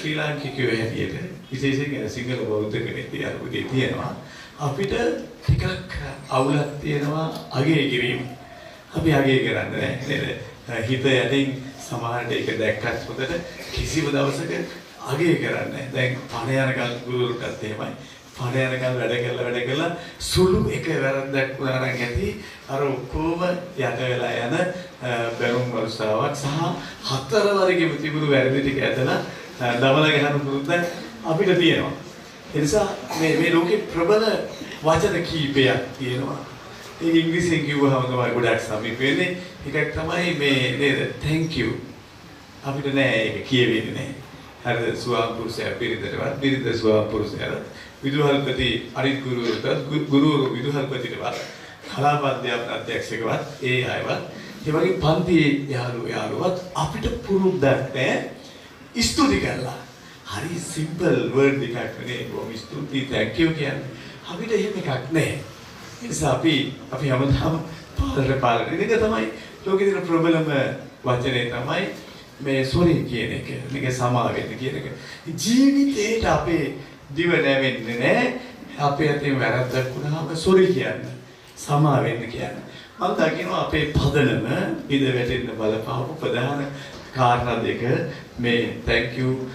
ශ්‍රී ලාංකිකයෝ හැටියට විශේෂයෙන් සිංහල බෞද්ධ කෙනෙක් තියෙනවා අපිට ටිකක් අවුලක් තියෙනවා අගය කිරීම. අපි අගය කරන්නේ නැහැ නේද? හිත යටින් සමහරට ඒක දැක්කත් හොඳට කිසිම දවසක අගය කරන්නේ නැහැ. දැන් පණ යනකල් ගුරුවරුන්ටත් එහෙමයි. පණ යනකල් වැඩ කළා සුළු එක වැරද්දක් වුණා නම් ඇති අර ඔක්කොම යට වෙලා යන බැරුම් වර්ෂාවක් සහ හතර වරකෙම තිබුණු වැරදි ටික ඇදලා දමල ගහන පුරුද්ද අපිට තියෙනවා. ඒ නිසා මේ ලෝකේ ප්‍රබල වචන කීපයක් තියෙනවා. ඒ ඉංග්‍රීසියෙන් කිව්වහම තමයි ගොඩක් සමීප වෙන්නේ. එකක් තමයි මේ නේද thank you. අපිට නෑ ඒක කියවෙන්නේ නෑ. හරිද සුවාම් පුරුෂයා පිරිදටවත් පිරිද සුවාම් පුරුෂයාට විදුහල්පති අනිත් ගුරුවරු විදුහල්පතිටවත් කලාපද්‍යාපන අධ්‍යක්ෂකවත් ඒ අයවත් ඒ වගේ පන්ති යාළුවොත් අපිට පුරුද්දක් නෑ ස්තුති කරලා. හරි සිම්පල් වර්ඩ් එකක් නේ බොහොම ස්තුති thank you කියන්නේ. අපිට එහෙම එකක් නෑ. ඒ නිසා අපි හැමදාම පාලන ඒක තමයි ලෝකේ තියෙන ප්‍රබලම වචනේ තමයි මේ සෝරි කියන එක. මේක සමා වෙන්න කියන එක. ජීවිතේට අපේ දිව නැවෙන්නේ නෑ. අපේ අතින් වැරද්දක් වුණාම සෝරි කියන්න. සමා වෙන්න කියන්න. මම දකිනවා අපේ පදනම ඉඳ වැටෙන්න බලපාපු ප්‍රධාන කාරණා දෙක මේ thank you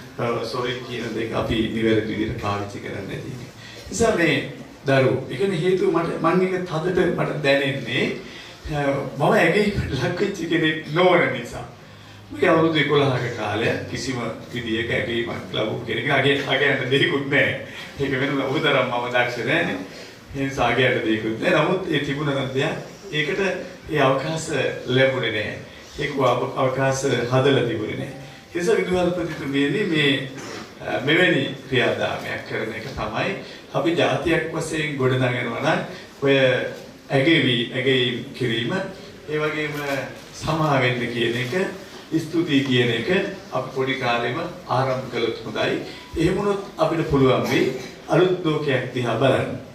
sorry කියන දෙක අපි නිවැරදි විදිහට පාවිච්චි කරන්නේ නැති එක. නිසා මේ දරුවෝ ඒකනේ හේතුව මම එක තදට මට දැනෙන්නේ මම ඇගීමට ලක් වෙච්ච කෙනෙක් නොවන නිසා. මම අවුරුදු 11ක කාලය කිසිම විදියක ඇගීමක් ලැබු කෙනෙක් අගයන්න දෙයක්වත් නැහැ. ඒක වෙනම උදතරම් මම දක්ෂ නැහැ. ඒ නිසා අගයන්න දෙයක්වත් නැහැ. නමුත් ඒ තිබුණ දෙයක් ඒකට ඒ අවකාශ ලැබුණේ නැහැ. ඒක අවකාශ හදලා තිබුණේ නැහැ. ඒ නිසා විදුහල්පතිතුමියනි මේ මෙවැනි ක්‍රියාදාමයක් කරන එක තමයි අපි ජාතියක් වශයෙන් ගොඩනගනවා නම් ඔය ඇගීම් කිරීම ඒ වගේම සමා වෙන්න කියන එක ස්තුති කියන එක අපි පොඩි කාලෙම ආරම්භ කළොත් හොඳයි. එහෙම වුණොත් අපිට පුළුවන් වෙයි අලුත් ලෝකයක් දිහා බලන්න.